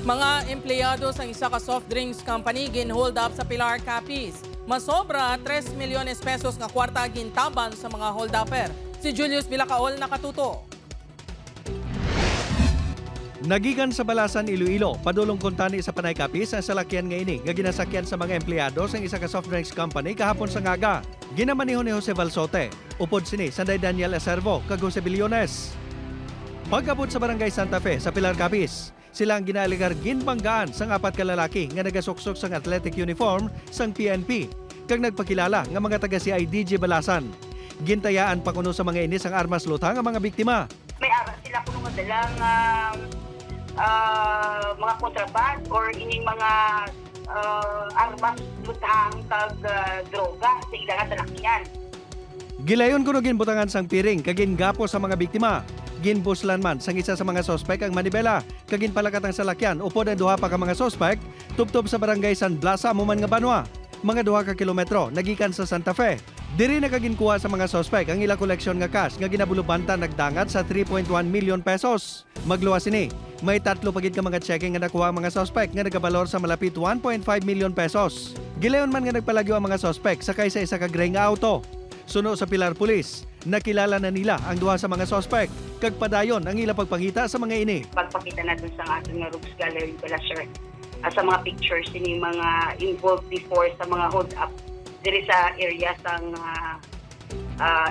Mga empleyado sa isa ka soft drinks company gin-hold up sa Pilar, Capiz. Masobra 3 milyones pesos nga kwarta gintaban sa mga hold-upper. Si Julius Bilacaol nakatuto. Nagikan sa Balasan, Iloilo, padulong kuntani sa Panay Capiz ang salakyan nga ini nga ginasakyan sa mga empleyado sa isa ka soft drinks company kahapon sa ngaga. Ginamaniho ni Jose Valsote, upod sini Sanday Daniel Acervo kag Jose Billones. Pag-abot sa Barangay Santa Fe sa Pilar, Capiz, sila ang ginaligar ginbanggaan sang 4 ka lalaki nga nagasuksok sang athletic uniform sang PNP kag nagpakilala nga mga taga CIDG Balasan. Gintayaan pa kuno sa mga ini sang armas lutang ang mga biktima. May aras sila kuno nga dalang mga kontraband or ining mga armas lutang kag droga sa ilang salakyan. Gilayon kuno ginbutangan sang piring kag gingapo sa mga biktima. Ginbuslan man sang isa sa mga sospek ang manibela kag ginpalakat ang salakyan upod ang duha pa ka mga sospek tubtob sa barangay San Blas Amuman nga Banwa. Mga 2 ka kilometro nagikan sa Santa Fe. Diri nakaginkuha sa mga sospek ang ila koleksyon nga cash nga ginabulubanta nagdangat sa 3.1 million pesos. Magluwas ini, may 3 pagid ka mga checking nga nakuha ang mga sospek nga nagabalor sa malapit 1.5 million pesos. Gilayon man nga nagpalagyo ang mga sospek sakay sa isa ka gray nga auto. Suno sa Pilar Police, nakilala na nila ang duha sa mga sospek kag padayon ang ila pagpangita sa mga ini. Pagpakita natin sa ating nga Rogues Gallery pala sir, sa mga pictures ini mga involved before sa mga hold up diri sa area sang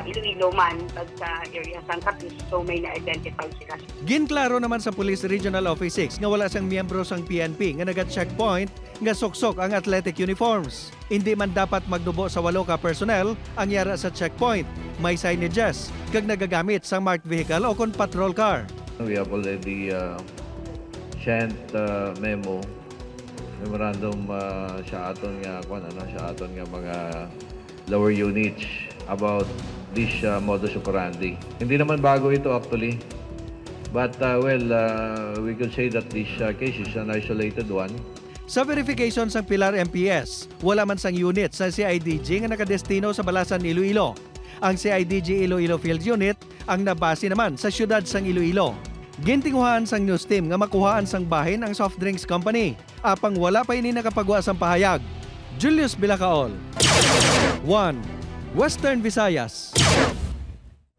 Iloilo man at sa area sang Capiz, so may na-identify sila. Ginklaro naman sa Police Regional Office 6 nga wala sang miyembro sang PNP nga naga-checkpoint nga suksok ang athletic uniforms. Hindi man dapat magdubo sa 8 ka personnel ang yara sa checkpoint. May signages kag nagagamit sang marked vehicle o kon patrol car. We have already sent memorandum sa aton nga mga lower units about this modus operandi. Hindi naman bago ito actually. But we could say that this case is an isolated one. Sa verification sa Pilar MPS, wala man sang unit sa CIDG nga nakadestino sa Balasan, Iloilo. Ang CIDG Iloilo Field Unit ang nabase naman sa siyudad sang Iloilo. Gintinguhan sang news team nga makuhaan sang bahin ang soft drinks company. Apang wala pa ini nakapagawa sang pahayag. Julius Bilacaol, 1 Western Visayas.